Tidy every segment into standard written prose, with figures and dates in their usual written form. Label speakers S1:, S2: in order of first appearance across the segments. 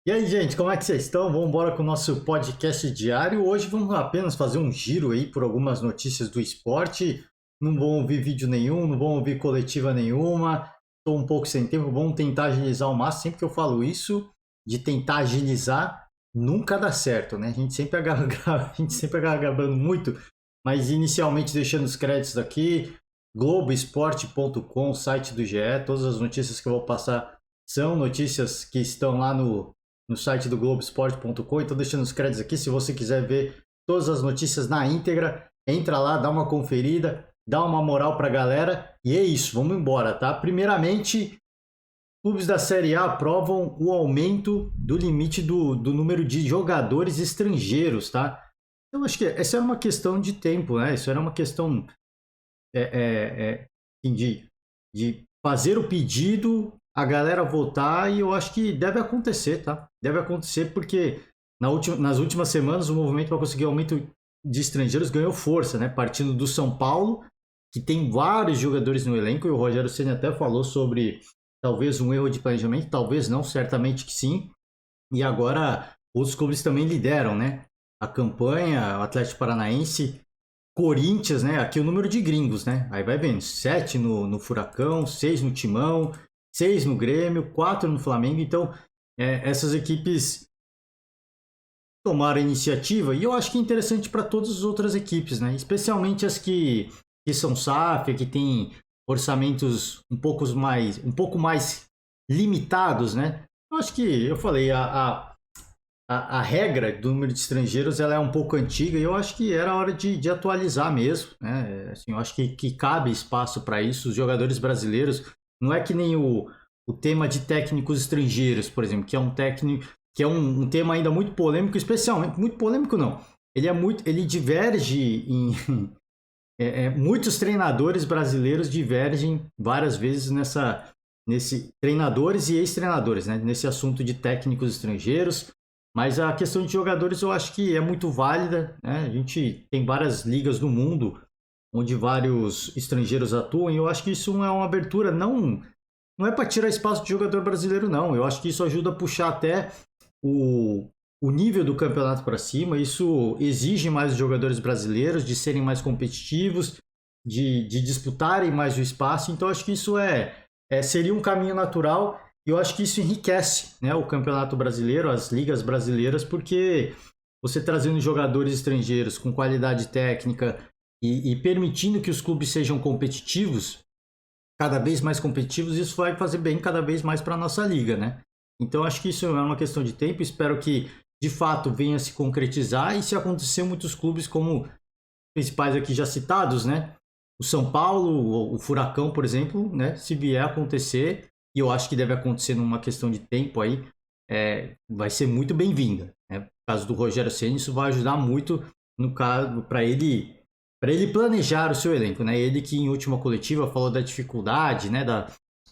S1: E aí, gente, como é que vocês estão? Vamos embora com o nosso podcast diário. Hoje vamos apenas fazer um giro aí por algumas notícias do esporte. Não vão ouvir vídeo nenhum, não vão ouvir coletiva nenhuma. Estou um pouco sem tempo, vamos tentar agilizar ao máximo. Sempre que eu falo isso, de tentar agilizar, nunca dá certo, né? A gente sempre a gente sempre acaba gravando muito, mas inicialmente deixando os créditos aqui, Globoesporte.com, site do GE, todas as notícias que eu vou passar são notícias que estão lá no site do Globoesporte.com. Então, deixando os créditos aqui. Se você quiser ver todas as notícias na íntegra, entra lá, dá uma conferida, dá uma moral pra galera. E é isso, vamos embora, tá? Primeiramente, clubes da Série A aprovam o aumento do limite do número de jogadores estrangeiros, tá? Eu acho que essa era uma questão de tempo, né? Isso era uma questão assim, de fazer o pedido, a galera votar, e eu acho que deve acontecer, tá? Deve acontecer porque nas últimas semanas o movimento para conseguir aumento de estrangeiros ganhou força, né? Partindo do São Paulo, que tem vários jogadores no elenco, e o Rogério Ceni até falou sobre talvez um erro de planejamento, talvez não, certamente que sim. E agora outros clubes também lideram, né? A campanha, o Atlético Paranaense, Corinthians, né? Aqui o número de gringos, né? Aí vai vendo, 7 no Furacão, 6 no Timão, 6 no Grêmio, 4 no Flamengo. Então, essas equipes tomaram a iniciativa e eu acho que é interessante para todas as outras equipes, né? Especialmente as que são SAF, que têm orçamentos um pouco mais limitados, né? Eu acho que eu falei, a regra do número de estrangeiros ela é um pouco antiga e eu acho que era hora de atualizar mesmo, né? Assim, eu acho que cabe espaço para isso. Os jogadores brasileiros não é que nem o tema de técnicos estrangeiros, por exemplo, que é um técnico que é um tema ainda muito polêmico, especialmente muito polêmico não. Ele diverge em muitos treinadores brasileiros divergem várias vezes nesse treinadores e ex-treinadores, né? Nesse assunto de técnicos estrangeiros. Mas a questão de jogadores eu acho que é muito válida, né? A gente tem várias ligas no mundo onde vários estrangeiros atuam e eu acho que isso é uma abertura, não é para tirar espaço de jogador brasileiro, não. Eu acho que isso ajuda a puxar até o, o nível do campeonato para cima. Isso exige mais os jogadores brasileiros de serem mais competitivos, de disputarem mais o espaço. Então acho que isso seria um caminho natural e eu acho que isso enriquece, né, o campeonato brasileiro, as ligas brasileiras, porque você trazendo jogadores estrangeiros com qualidade técnica e permitindo que os clubes sejam competitivos, cada vez mais competitivos, isso vai fazer bem cada vez mais para a nossa liga, né? Então acho que isso é uma questão de tempo, espero que de fato venha a se concretizar e se acontecer muitos clubes como os principais aqui já citados, né? O São Paulo, o Furacão, por exemplo, né? Se vier a acontecer, e eu acho que deve acontecer numa questão de tempo aí, vai ser muito bem-vinda, né? No caso do Rogério Ceni, isso vai ajudar muito no caso para ele planejar o seu elenco, né? Ele que em última coletiva falou da dificuldade, né?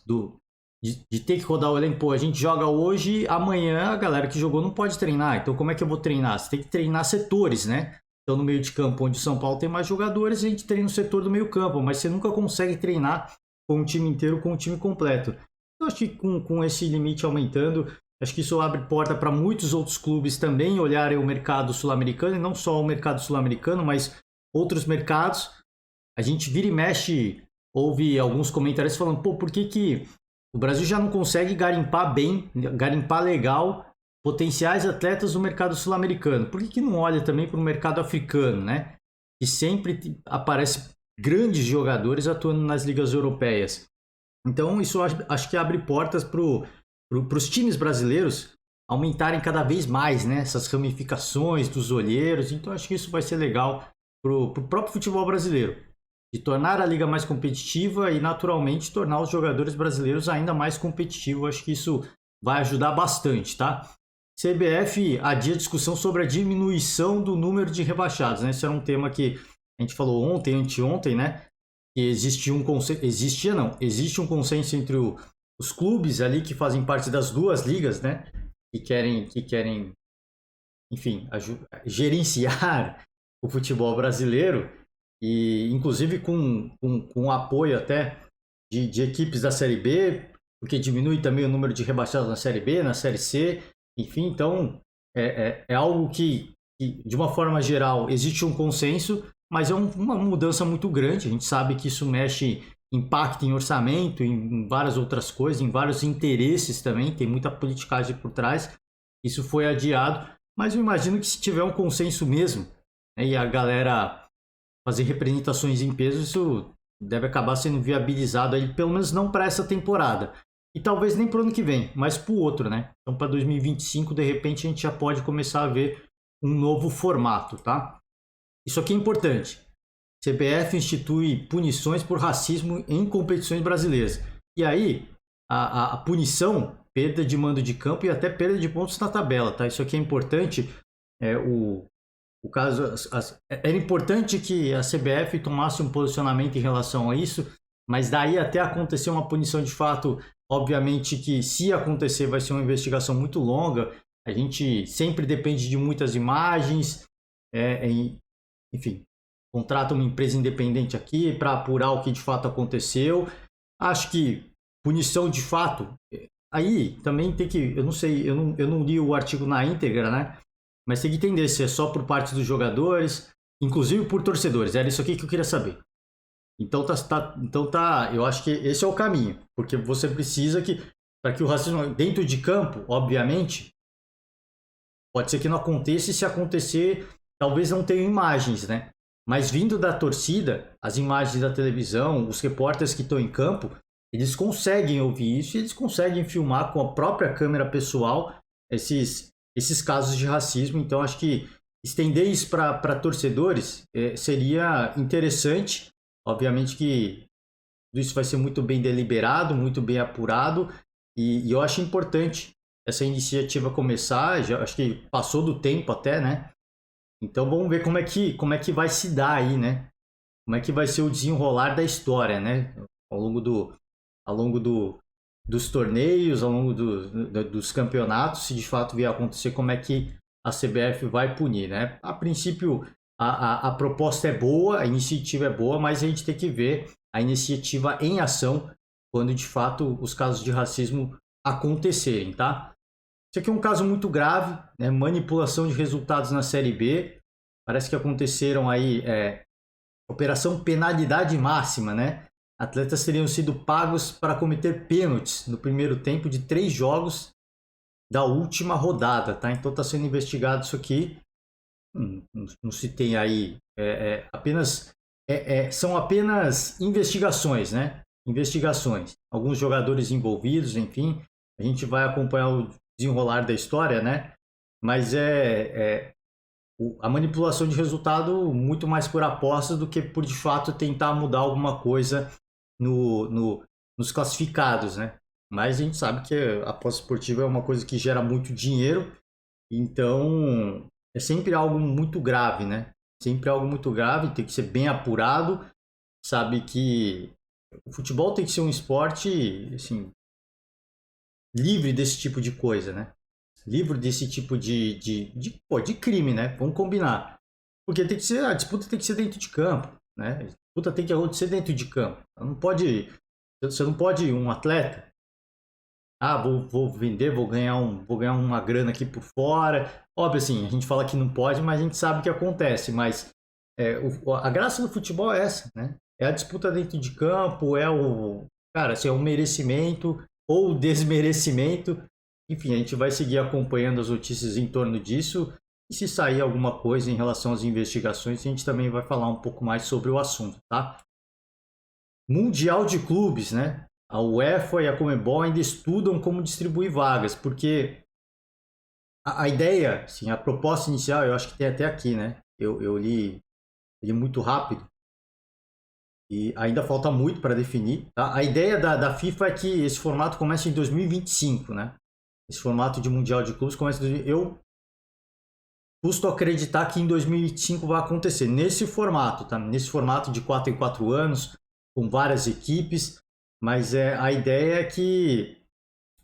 S1: Do, de ter que rodar o elenco. Pô, a gente joga hoje, amanhã a galera que jogou não pode treinar. Então como é que eu vou treinar? Você tem que treinar setores, né? Então no meio de campo, onde o São Paulo tem mais jogadores, a gente treina no setor do meio campo, mas você nunca consegue treinar com o time inteiro, com o time completo. Eu acho que com esse limite aumentando, acho que isso abre porta para muitos outros clubes também olharem o mercado sul-americano, e não só o mercado sul-americano, mas outros mercados. A gente vira e mexe, ouve alguns comentários falando, pô, por que o Brasil já não consegue garimpar bem, garimpar legal potenciais atletas no mercado sul-americano? Por que não olha também para o mercado africano, né? Que sempre aparece grandes jogadores atuando nas ligas europeias. Então isso acho que abre portas para os times brasileiros aumentarem cada vez mais, né? Essas ramificações dos olheiros. Então acho que isso vai ser legal para o próprio futebol brasileiro, de tornar a liga mais competitiva e naturalmente tornar os jogadores brasileiros ainda mais competitivos. Acho que isso vai ajudar bastante, tá? CBF adia discussão sobre a diminuição do número de rebaixados, né? Esse era um tema que a gente falou ontem, anteontem, né? Que existia um consenso, existia não, existe um consenso entre os clubes ali que fazem parte das duas ligas, né? Que querem, enfim, gerenciar o futebol brasileiro e inclusive com apoio até de equipes da Série B, porque diminui também o número de rebaixados na Série B, na Série C. enfim, então é algo que, de uma forma geral, existe um consenso, mas é uma mudança muito grande. A gente sabe que isso mexe, impacta em orçamento, em várias outras coisas, em vários interesses também, tem muita politicagem por trás. Isso foi adiado, mas eu imagino que se tiver um consenso mesmo, né, e a galera fazer representações em peso, isso deve acabar sendo viabilizado aí, pelo menos não para essa temporada. E talvez nem para o ano que vem, mas para o outro, né? Então, para 2025, de repente, a gente já pode começar a ver um novo formato, tá? Isso aqui é importante. CBF institui punições por racismo em competições brasileiras. E aí, a punição, perda de mando de campo e até perda de pontos na tabela, tá? Isso aqui é importante. O caso, era importante que a CBF tomasse um posicionamento em relação a isso, mas daí até acontecer uma punição de fato, obviamente que se acontecer vai ser uma investigação muito longa. A gente sempre depende de muitas imagens, enfim, contrata uma empresa independente aqui para apurar o que de fato aconteceu. Acho que punição de fato, aí também tem que, eu não sei, eu não li o artigo na íntegra, né? Mas tem que entender se é só por parte dos jogadores, inclusive por torcedores. Era isso aqui que eu queria saber. Então eu acho que esse é o caminho, porque você precisa que, para que o racismo dentro de campo, obviamente, pode ser que não aconteça, e se acontecer, talvez não tenham imagens, né? Mas vindo da torcida, as imagens da televisão, os repórteres que estão em campo, eles conseguem ouvir isso e eles conseguem filmar com a própria câmera pessoal esses casos de racismo. Então, acho que estender isso para torcedores seria interessante. Obviamente que tudo isso vai ser muito bem deliberado, muito bem apurado, e eu acho importante essa iniciativa começar. Já, acho que passou do tempo até, né? Então vamos ver como é que vai se dar aí, né? Como é que vai ser o desenrolar da história, né? Ao longo dos torneios, ao longo dos campeonatos, se de fato vier a acontecer, como é que a CBF vai punir, né? A princípio, a proposta é boa, a iniciativa é boa, mas a gente tem que ver a iniciativa em ação quando de fato os casos de racismo acontecerem, tá? Isso aqui é um caso muito grave, né? Manipulação de resultados na Série B. Parece que aconteceram aí, operação penalidade máxima, né? Atletas teriam sido pagos para cometer pênaltis no primeiro tempo de 3 jogos da última rodada, tá? Então está sendo investigado isso aqui. Não se tem aí são apenas investigações, né? Investigações. Alguns jogadores envolvidos, enfim. A gente vai acompanhar o desenrolar da história, né? Mas a manipulação de resultado muito mais por apostas do que por de fato tentar mudar alguma coisa nos classificados, né? Mas a gente sabe que a aposta esportiva é uma coisa que gera muito dinheiro, então é sempre algo muito grave, né? Sempre algo muito grave, tem que ser bem apurado. Sabe que o futebol tem que ser um esporte, assim, livre desse tipo de coisa, né? Livre desse tipo de crime, né? Vamos combinar. Porque tem que ser, a disputa tem que ser dentro de campo, né? A disputa tem que acontecer dentro de campo. Você não pode um atleta, vou vender, vou ganhar uma grana aqui por fora. Óbvio, assim, a gente fala que não pode, mas a gente sabe que acontece. Mas a graça do futebol é essa, né? É a disputa dentro de campo, cara, assim, é um merecimento ou desmerecimento. Enfim, a gente vai seguir acompanhando as notícias em torno disso. E se sair alguma coisa em relação às investigações, a gente também vai falar um pouco mais sobre o assunto, tá? Mundial de clubes, né? A UEFA e a Conmebol ainda estudam como distribuir vagas, porque a ideia, assim, a proposta inicial, eu acho que tem até aqui, né? Eu li muito rápido e ainda falta muito para definir, tá? A ideia da FIFA é que esse formato comece em 2025, né? Esse formato de Mundial de Clubes começa em 2025. Eu custo acreditar que em 2025 vai acontecer nesse formato, tá? Nesse formato de 4 em 4 anos, com várias equipes, mas a ideia é que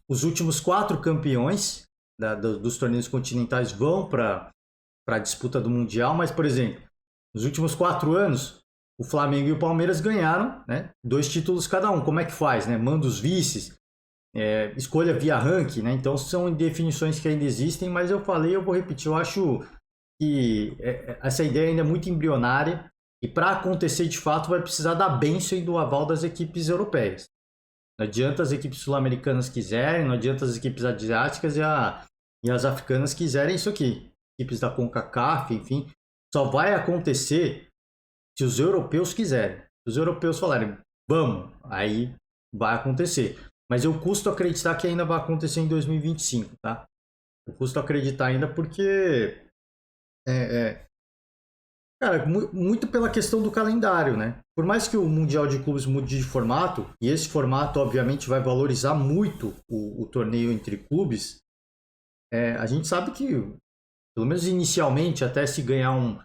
S1: os últimos 4 campeões dos torneios continentais vão para a disputa do Mundial, mas, por exemplo, nos últimos 4 anos, o Flamengo e o Palmeiras ganharam, né, 2 títulos cada um. Como é que faz, né? Manda os vices. escolha via ranking, né? Então são definições que ainda existem, mas eu falei, eu vou repetir, eu acho que essa ideia ainda é muito embrionária e para acontecer de fato vai precisar da bênção e do aval das equipes europeias. Não adianta as equipes sul-americanas quiserem, não adianta as equipes asiáticas e as africanas quiserem isso aqui. Equipes da CONCACAF, enfim, só vai acontecer se os europeus quiserem. Se os europeus falarem, vamos, aí vai acontecer. Mas eu custo acreditar que ainda vai acontecer em 2025, tá? Eu custo acreditar ainda porque cara, muito pela questão do calendário, né? Por mais que o Mundial de Clubes mude de formato, e esse formato, obviamente, vai valorizar muito o torneio entre clubes, a gente sabe que, pelo menos inicialmente, até se ganhar um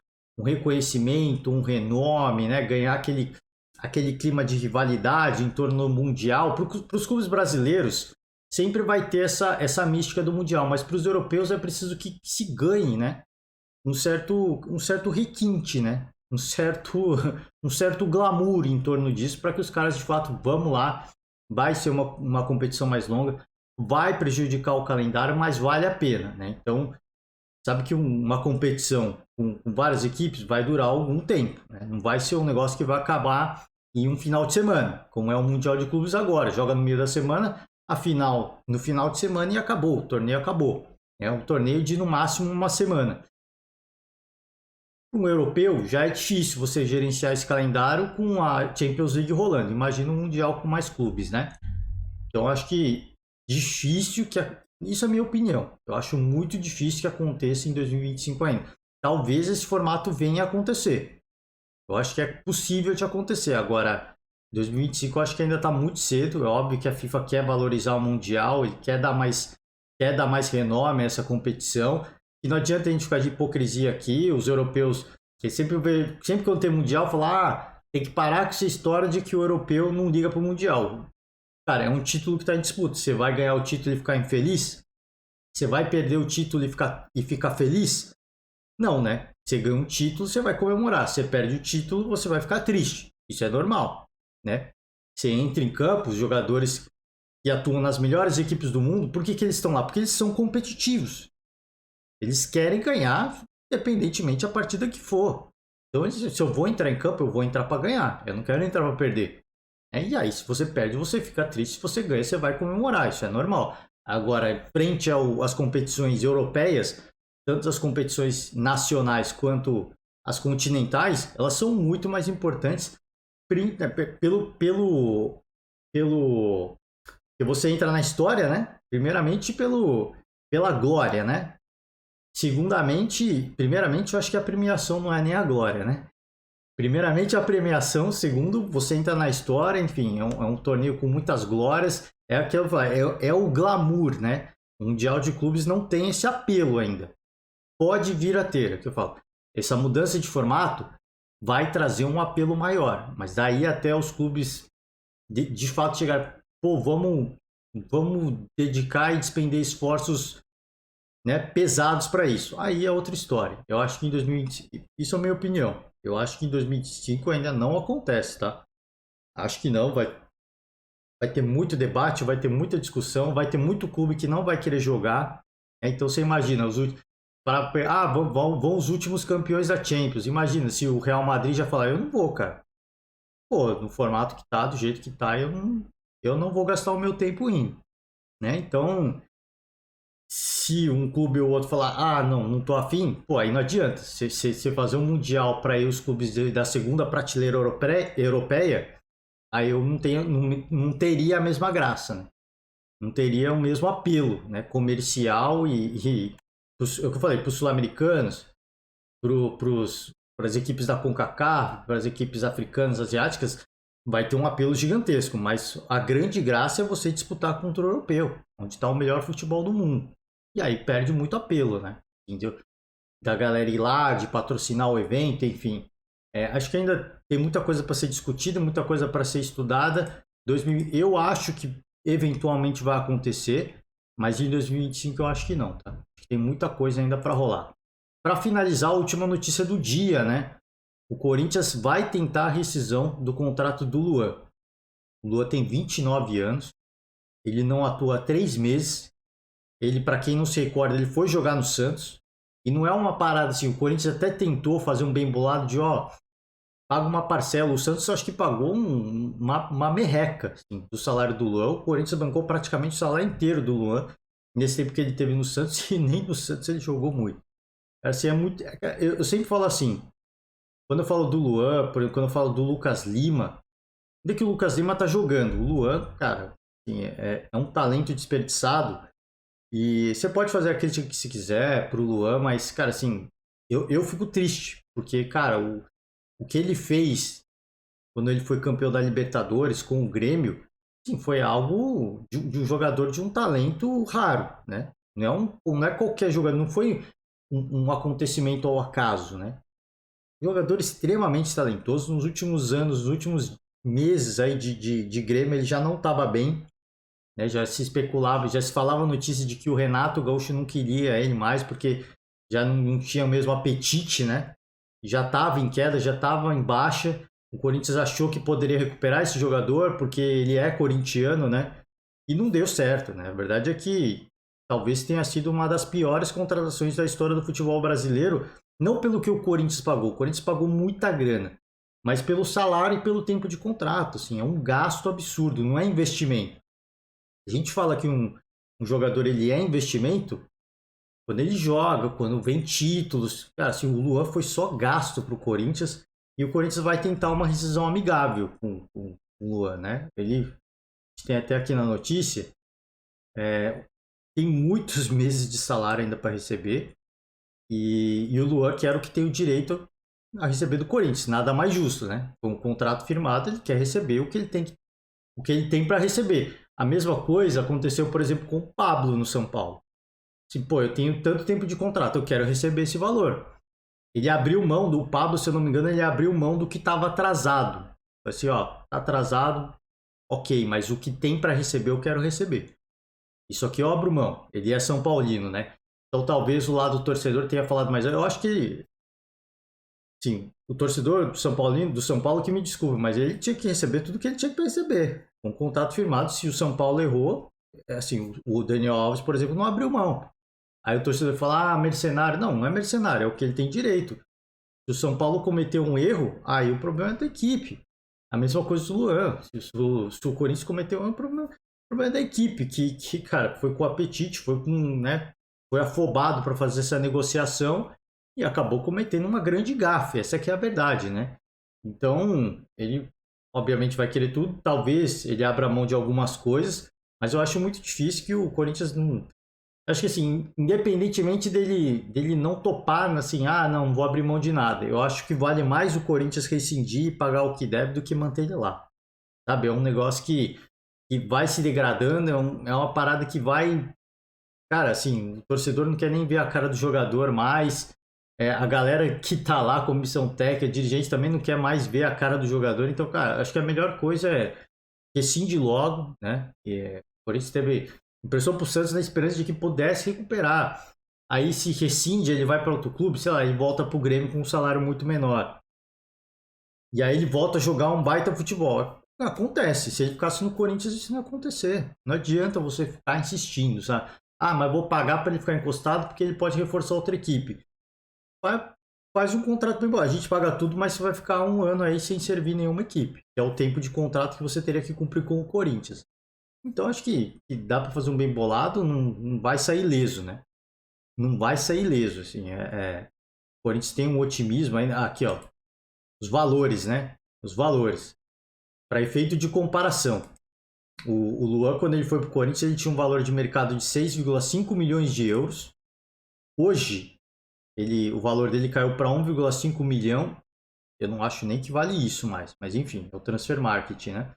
S1: reconhecimento, um renome, né? Ganhar aquele clima de rivalidade em torno do Mundial, para os clubes brasileiros, sempre vai ter essa mística do Mundial, mas para os europeus é preciso que se ganhe, né? Um certo requinte, né? Um certo glamour em torno disso para que os caras de fato vamos lá, vai ser uma competição mais longa, vai prejudicar o calendário, mas vale a pena, né? Então, sabe que uma competição com várias equipes vai durar algum tempo, né? Não vai ser um negócio que vai acabar em um final de semana, como é o Mundial de Clubes agora, joga no meio da semana, a final no final de semana e acabou, o torneio acabou. É um torneio de no máximo uma semana. Um europeu já é difícil você gerenciar esse calendário com a Champions League rolando. Imagina um mundial com mais clubes, né? Então acho que difícil que isso é a minha opinião. Eu acho muito difícil que aconteça em 2025 ainda. Talvez esse formato venha a acontecer. Eu acho que é possível de acontecer. Agora, 2025 eu acho que ainda está muito cedo. É óbvio que a FIFA quer valorizar o mundial e quer dar mais renome a essa competição. E não adianta a gente ficar de hipocrisia aqui, os europeus, que sempre quando tem mundial, falar, tem que parar com essa história de que o europeu não liga pro mundial. Cara, é um título que está em disputa. Você vai ganhar o título e ficar infeliz? Você vai perder o título e ficar feliz? Não, né? Você ganha um título, você vai comemorar. Você perde o título, você vai ficar triste. Isso é normal, né? Você entra em campo, os jogadores que atuam nas melhores equipes do mundo, por que eles estão lá? Porque eles são competitivos. Eles querem ganhar, independentemente da partida que for. Então, se eu vou entrar em campo, eu vou entrar para ganhar. Eu não quero entrar para perder. E aí, se você perde, você fica triste. Se você ganha, você vai comemorar. Isso é normal. Agora, frente às competições europeias, tanto as competições nacionais quanto as continentais, elas são muito mais importantes pelo que você entra na história, né? Primeiramente pela glória, né? Primeiramente, eu acho que a premiação não é nem a glória, né? Primeiramente a premiação, segundo, você entra na história, enfim, é um torneio com muitas glórias, é o glamour, né? O Mundial de Clubes não tem esse apelo ainda. Pode vir a ter, é o que eu falo. Essa mudança de formato vai trazer um apelo maior, mas daí até os clubes de fato chegar, pô, vamos dedicar e despender esforços, né, pesados para isso. Aí é outra história. Eu acho que em 2025, isso é a minha opinião. Eu acho que em 2025 ainda não acontece, tá? Acho que não, vai ter muito debate, vai ter muita discussão, vai ter muito clube que não vai querer jogar. Então você imagina, vão os últimos campeões da Champions. Imagina se o Real Madrid já falar, eu não vou, cara. Pô, no formato que tá, do jeito que tá, eu não vou gastar o meu tempo indo, né? Então, se um clube ou outro falar, não tô afim, pô, aí não adianta. Você fazer um mundial para os clubes da segunda prateleira europeia, aí eu não teria a mesma graça, né? Não teria o mesmo apelo, né? Comercial e é o que eu falei, para os sul-americanos, para as equipes da CONCACAF, para as equipes africanas, asiáticas, vai ter um apelo gigantesco, mas a grande graça é você disputar contra o europeu, onde está o melhor futebol do mundo. E aí perde muito apelo, né? Entendeu? Da galera ir lá, de patrocinar o evento, enfim. Acho que ainda tem muita coisa para ser discutida, muita coisa para ser estudada. Eu acho que eventualmente vai acontecer, mas em 2025 eu acho que não, tá? Tem muita coisa ainda para rolar. Para finalizar, a última notícia do dia, né? O Corinthians vai tentar a rescisão do contrato do Luan. O Luan tem 29 anos. ele não atua há 3 meses. Ele, para quem não se recorda, ele foi jogar no Santos. E não é uma parada assim, o Corinthians até tentou fazer um bem bolado de, ó, paga uma parcela. O Santos acho que pagou uma merreca assim, do salário do Luan. O Corinthians bancou praticamente o salário inteiro do Luan nesse tempo que ele teve no Santos e nem no Santos ele jogou muito. Assim, é muito. Eu sempre falo assim, quando eu falo do Luan, por exemplo, quando eu falo do Lucas Lima, ainda que o Lucas Lima tá jogando. O Luan, cara, assim, é um talento desperdiçado. E você pode fazer a crítica que se quiser pro Luan, mas, cara, assim, eu fico triste, porque, cara, o que ele fez quando ele foi campeão da Libertadores com o Grêmio, assim, foi algo de um jogador de um talento raro, né? Não é qualquer jogador, não foi um acontecimento ao acaso, né? Jogador extremamente talentoso. Nos últimos anos, nos últimos meses aí de Grêmio, ele já não estava bem, né? Já se especulava, já se falava notícia de que o Renato Gaúcho não queria ele mais, porque já não tinha o mesmo apetite, né? Já estava em queda, já estava em baixa. O Corinthians achou que poderia recuperar esse jogador, porque ele é corintiano, né? E não deu certo, né? A verdade é que talvez tenha sido uma das piores contratações da história do futebol brasileiro, não pelo que o Corinthians pagou. O Corinthians pagou muita grana, mas pelo salário e pelo tempo de contrato. Assim, é um gasto absurdo, não é investimento. A gente fala que um jogador ele é investimento quando ele joga, quando vem títulos. Cara, assim, o Luan foi só gasto para o Corinthians e o Corinthians vai tentar uma rescisão amigável com o Luan, né? Ele tem até aqui na notícia, tem muitos meses de salário ainda para receber e o Luan quer o que tem o direito a receber do Corinthians. Nada mais justo, né? Com o contrato firmado, ele quer receber o que ele tem para receber. A mesma coisa aconteceu, por exemplo, com o Pablo no São Paulo. Assim, pô, eu tenho tanto tempo de contrato, eu quero receber esse valor. Ele abriu mão do Pablo, se eu não me engano, ele abriu mão do que estava atrasado. Assim, ó, tá atrasado, ok, mas o que tem para receber eu quero receber. Isso aqui eu abro mão. Ele é São Paulino, né? Então talvez o lado do torcedor tenha falado mais. Eu acho que, sim, o torcedor do São Paulino, do São Paulo que me desculpe, mas ele tinha que receber tudo que ele tinha que receber. Com um contrato firmado, se o São Paulo errou, assim, o Daniel Alves, por exemplo, não abriu mão. Aí o torcedor fala, mercenário. Não, não é mercenário, é o que ele tem direito. Se o São Paulo cometeu um erro, aí o problema é da equipe. A mesma coisa do Luan. Se o Corinthians cometeu um erro, o problema é da equipe, que, cara, foi com apetite, foi com, né, foi afobado para fazer essa negociação e acabou cometendo uma grande gafe. Essa que é a verdade, né? Então, ele obviamente vai querer tudo. Talvez ele abra mão de algumas coisas, mas eu acho muito difícil que o Corinthians não. Acho que assim, independentemente dele não topar, assim, não vou abrir mão de nada. Eu acho que vale mais o Corinthians rescindir e pagar o que deve do que manter ele lá. Sabe? É um negócio que vai se degradando, é uma parada que vai. Cara, assim, o torcedor não quer nem ver a cara do jogador mais. A galera que tá lá, comissão técnica, dirigente, também não quer mais ver a cara do jogador. Então, cara, acho que a melhor coisa é rescinde logo, né? O Corinthians teve impressão pro Santos na esperança de que pudesse recuperar. Aí, se rescinde, ele vai para outro clube, sei lá, ele volta pro Grêmio com um salário muito menor. E aí ele volta a jogar um baita futebol. Acontece. Se ele ficasse no Corinthians, isso não ia acontecer. Não adianta você ficar insistindo, sabe? Mas vou pagar para ele ficar encostado porque ele pode reforçar outra equipe. Faz um contrato bem bom. A gente paga tudo, mas você vai ficar um ano aí sem servir nenhuma equipe. Que é o tempo de contrato que você teria que cumprir com o Corinthians. Então acho que dá para fazer um bem bolado, não vai sair ileso, né? Não vai sair ileso, assim. O Corinthians tem um otimismo aí. Aqui, ó. Os valores, né? Os valores. Para efeito de comparação. O Luan, quando ele foi para o Corinthians, ele tinha um valor de mercado de 6,5 milhões de euros. Hoje, o valor dele caiu para 1,5 milhão. Eu não acho nem que vale isso mais. Mas enfim, é o transfer market, né?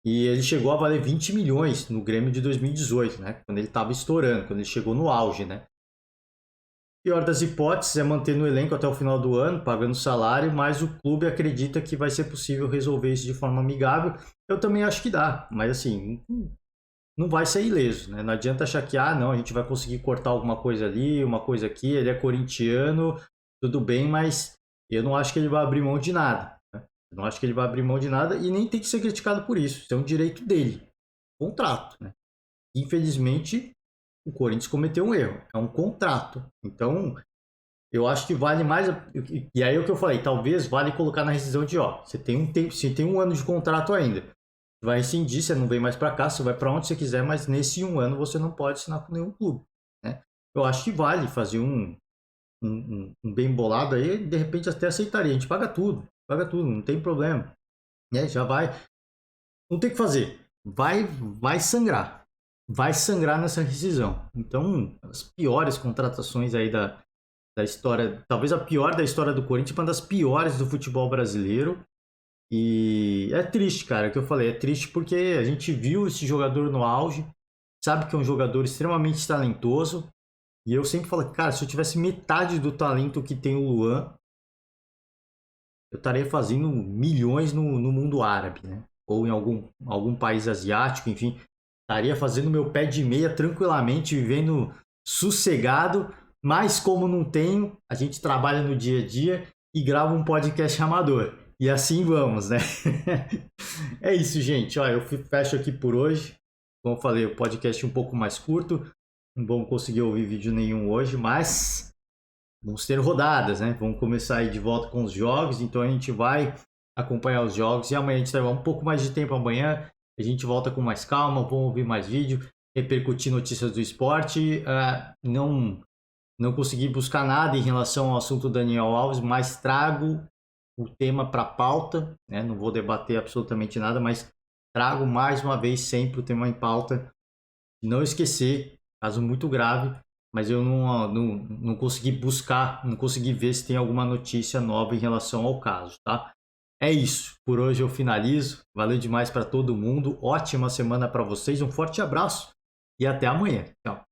S1: E ele chegou a valer 20 milhões no Grêmio de 2018, né? Quando ele estava estourando, quando ele chegou no auge, né? Pior das hipóteses é manter no elenco até o final do ano, pagando salário, mas o clube acredita que vai ser possível resolver isso de forma amigável. Eu também acho que dá, mas assim, não vai ser ileso, né? Não adianta achar que, não, a gente vai conseguir cortar alguma coisa ali, uma coisa aqui, ele é corintiano, tudo bem, mas eu não acho que ele vai abrir mão de nada. Né? Eu não acho que ele vai abrir mão de nada e nem tem que ser criticado por isso. Isso é um direito dele. Contrato, né? infelizmente, o Corinthians cometeu um erro. É um contrato. Então, eu acho que vale mais. E aí é o que eu falei, talvez vale colocar na rescisão de, ó, você tem um tempo, você tem um ano de contrato ainda. Vai rescindir, você não vem mais para cá, você vai para onde você quiser, mas nesse um ano você não pode assinar com nenhum clube, né? Eu acho que vale fazer um bem bolado aí, de repente até aceitaria. A gente paga tudo, não tem problema, né? Já vai, não tem o que fazer, vai sangrar, vai sangrar nessa rescisão. Então, as piores contratações aí da história, talvez a pior da história do Corinthians, uma das piores do futebol brasileiro. E é triste, cara, o que eu falei, é triste porque a gente viu esse jogador no auge, sabe que é um jogador extremamente talentoso, e eu sempre falo, cara, se eu tivesse metade do talento que tem o Luan, eu estaria fazendo milhões no mundo árabe, né? Ou em algum país asiático, enfim, estaria fazendo meu pé de meia tranquilamente, vivendo sossegado, mas como não tenho, a gente trabalha no dia a dia e grava um podcast amador. E assim vamos, né? É isso, gente. Ó, eu fecho aqui por hoje. Como eu falei, o podcast um pouco mais curto. Não vamos conseguir ouvir vídeo nenhum hoje, mas vamos ter rodadas, né? Vamos começar aí de volta com os jogos. Então a gente vai acompanhar os jogos. E amanhã a gente vai um pouco mais de tempo amanhã. A gente volta com mais calma, vamos ouvir mais vídeo, repercutir notícias do esporte. Não consegui buscar nada em relação ao assunto Daniel Alves, mas trago o tema para a pauta, né? Não vou debater absolutamente nada, mas trago mais uma vez sempre o tema em pauta. Não esquecer, caso muito grave, mas eu não consegui buscar, não consegui ver se tem alguma notícia nova em relação ao caso, tá? É isso, por hoje eu finalizo. Valeu demais para todo mundo, ótima semana para vocês, um forte abraço e até amanhã. Tchau.